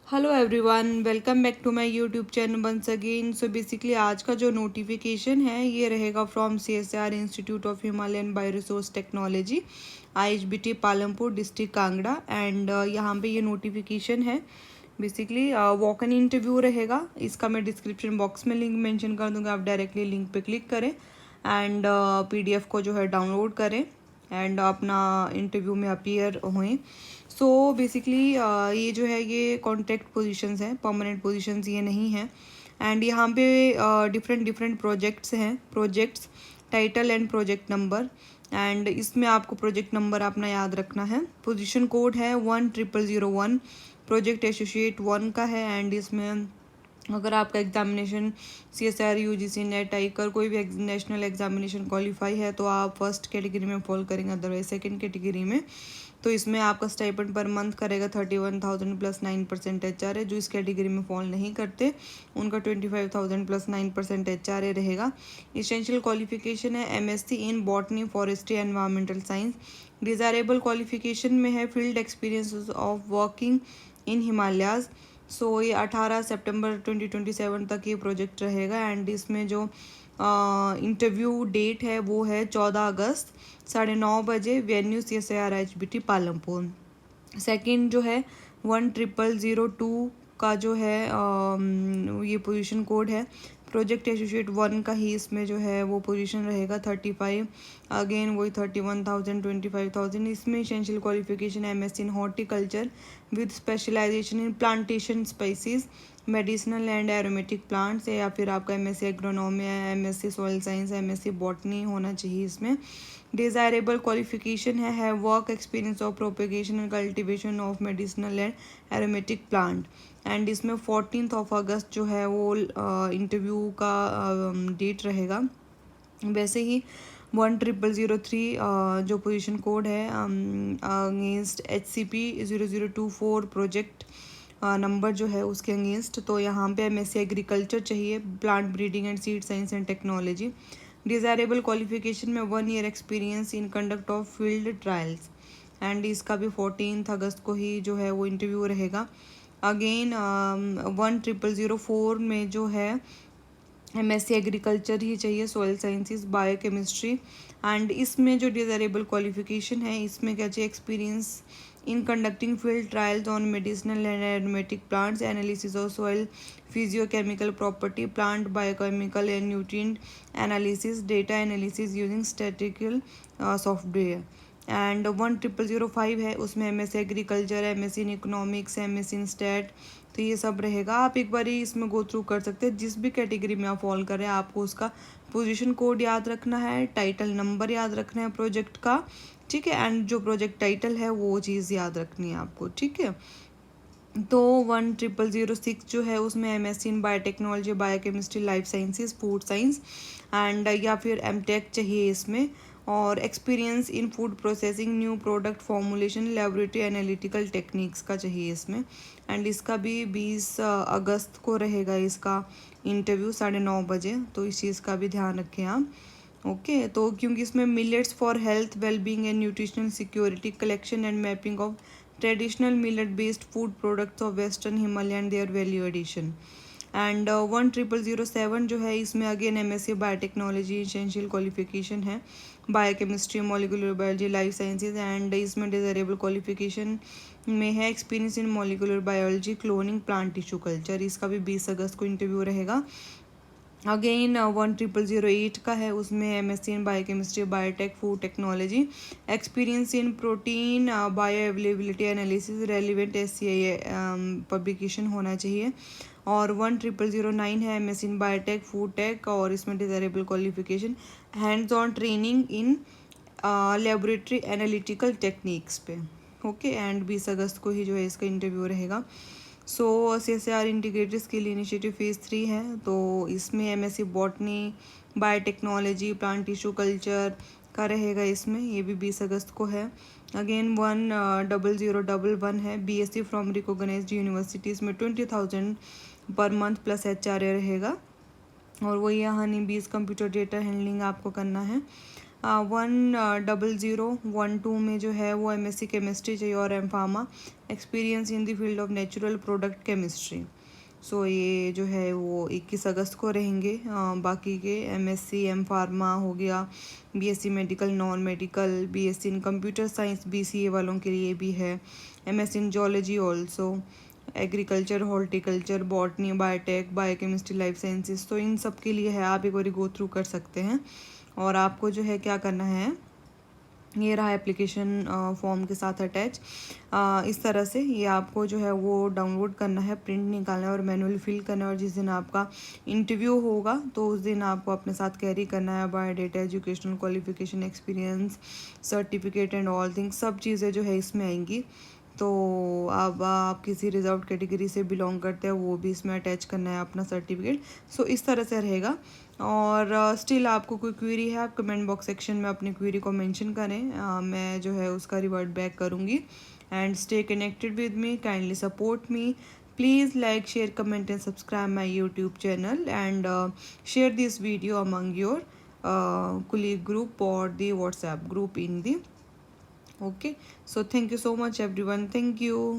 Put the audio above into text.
Hello everyone, welcome back to my YouTube channel once again. So basically आज का जो notification है ये रहेगा from CSIR institute of Himalayan bioresource technology, IHBT Palampur district Kangra. And यहाँ पे ये नोटिफिकेशन है। बेसिकली वॉक इन इंटरव्यू रहेगा। इसका मैं डिस्क्रिप्शन बॉक्स में लिंक मेंशन कर दूँगा, आप डायरेक्टली लिंक पे क्लिक करें एंड PDF को जो है डाउनलोड करें एंड अपना इंटरव्यू में अपीयर हुए। सो बेसिकली ये जो है ये कॉन्ट्रैक्ट पोजीशंस हैं, परमानेंट पोजीशंस ये नहीं है। एंड यहाँ पे डिफरेंट प्रोजेक्ट्स हैं, projects title and project number. And इसमें आपको प्रोजेक्ट नंबर अपना याद रखना है। पोजीशन कोड है 10001, प्रोजेक्ट एसोसिएट 1 का है। एंड इसमें अगर आपका examination CSIR UGC net Eicher कोई भी नेशनल एग्जामिनेशन क्वालिफाई है तो आप फर्स्ट कैटेगरी में फॉल करेंगे, अदरवाइज सेकंड कैटेगरी में। तो इसमें आपका स्टाइपेंड पर मंथ करेगा 31,000 प्लस 9% HR है। जो इस कैटेगरी में फॉल नहीं करते उनका 25,000 प्लस 9% HRA रहेगा। इसेंशियल क्वालिफिकेशन है MSc in botany, forestry, environmental science. Desirable qualification में है field experience of working in Himalayas. So ये 18 सितंबर 2027 तक ये प्रोजेक्ट रहेगा। एंड इसमें जो इंटरव्यू डेट है वो है 14 अगस्त 9:30 बजे, venue CSIR IHBT Palampur. Second जो है 10002 का जो है ये पोजीशन कोड है, प्रोजेक्ट एसोसिएट 1 का ही इसमें जो है वो पोजीशन रहेगा 35। अगेन वही 31,000 25,000। इसमें essential qualification MSc in horticulture with specialization in plantation spices, medicinal and aromatic plants है, या फिर आपका MSc एग्रोनॉमी है, MSc soil science, MSc botany होना चाहिए इसमें। डिज़ायरेबल क्वालिफिकेशन है work experience of propagation and cultivation of medicinal and aromatic plant. And इसमें 14 अगस्त जो है वो इंटरव्यू का डेट रहेगा। वैसे ही 10003 जो पोजीशन कोड है अगेंस्ट HCP 0024 प्रोजेक्ट नंबर जो है उसके अगेंस्ट। तो यहाँ पे MSc एग्रीकल्चर चाहिए, plant breeding and seed science and technology. Desirable qualification में 1 year experience in conduct of field trials. And इसका भी 14 अगस्त को ही जो है वो इंटरव्यू रहेगा। अगेन 10004 में जो है MSc एग्रीकल्चर ही चाहिए, सॉइल साइंसेस, बायोकेमिस्ट्री। एंड इसमें जो डिज़ायरेबल क्वालिफिकेशन है इसमें क्या चाहिए, experience in conducting field trials on medicinal and aromatic plants, analysis of soil physiochemical property, plant biochemical and nutrient analysis, data analysis using statical software. And 10005 है उसमें MSc agriculture, MSc in economics, MSc in stat. तो ये सब रहेगा। आप एक बार इसमें go through कर सकते हैं। जिस भी कैटेगरी में आप फॉल कर रहे हैं आपको उसका पोजीशन कोड याद रखना है, टाइटल नंबर याद रखना है प्रोजेक्ट का, ठीक है। एंड जो प्रोजेक्ट टाइटल है वो चीज़ याद रखनी है आपको, ठीक है। तो 10006 जो है उसमें MSc in biotechnology, biochemistry, life sciences, food science and या फिर MTech चाहिए इसमें। और experience in food processing, new product formulation, laboratory analytical techniques का चाहिए इसमें। एंड इसका भी 20 अगस्त को रहेगा इसका इंटरव्यू 9:30 बजे। तो इस चीज़ का भी ध्यान रखें आप, ओके। तो क्योंकि इसमें millets for health wellbeing and nutritional security, collection and mapping of traditional millet based food products of western Himalaya and their value addition. And 10007 जो है इसमें again MSc biotechnology essential qualification है, biochemistry, molecular biology, life sciences. And इसमें desirable qualification में है experience in molecular biology, cloning, plant tissue culture. इसका भी 20 अगस्त को इंटरव्यू रहेगा। अगेन 10008 का है उसमें MSc in biochemistry, biotech, food technology, experience in protein bio availability analysis, relevant SCI publication होना चाहिए। और 10009 है MSc इन बायोटेक, फूड टेक, और इसमें desirable qualification hands on training in laboratory analytical techniques पे, ओके। एंड 20 अगस्त को ही जो है इसका इंटरव्यू रहेगा। सो CSIR integrated skill initiative phase 3 है। तो इसमें MSc botany, biotechnology, plant tissue culture का रहेगा इसमें, ये भी 20 अगस्त को है। अगेन 10011 है BSc फ्रॉम रिकॉग्नाइज्ड यूनिवर्सिटीज़ में 20,000 पर मंथ प्लस HRA रहेगा। और वही यहाँ नहीं 20 कंप्यूटर डेटा हैंडलिंग आपको करना है। 100112 में जो है वो MSc केमिस्ट्री चाहिए और M pharma experience in the field of natural product chemistry. So ये जो है वो 21 अगस्त को रहेंगे। बाकी के MSc एम फार्मा हो गया, BSc medical, non medical, BSc in computer science BCA वालों के लिए भी है, MSc in zoology also, agriculture, horticulture, botany, biotech, biochemistry, life sciences. तो इन सब के लिए है, आप एक बार गो थ्रू कर सकते हैं। और आपको जो है क्या करना है, ये रहा एप्लीकेशन फॉर्म के साथ अटैच। इस तरह से ये आपको जो है वो डाउनलोड करना है, प्रिंट निकालना है और मैनुअली फिल करना है। और जिस दिन आपका इंटरव्यू होगा तो उस दिन आपको अपने साथ कैरी करना है biodata, educational qualification, experience, certificate and all things, सब चीज़ें जो है इसमें आएंगी। तो अब आप किसी रिजर्व कैटेगरी से बिलोंग करते हैं वो भी इसमें अटैच करना है अपना सर्टिफिकेट। सो इस तरह से रहेगा। और स्टिल आपको कोई क्वेरी है, आप कमेंट बॉक्स सेक्शन में अपनी क्वेरी को मेंशन करें, मैं जो है उसका रिवर्ट बैक करूँगी। And stay connected with me, kindly support me, please like, share, comment and subscribe my YouTube channel and share this video among your colleague group or the WhatsApp group in the okay. So thank you so much everyone, thank you.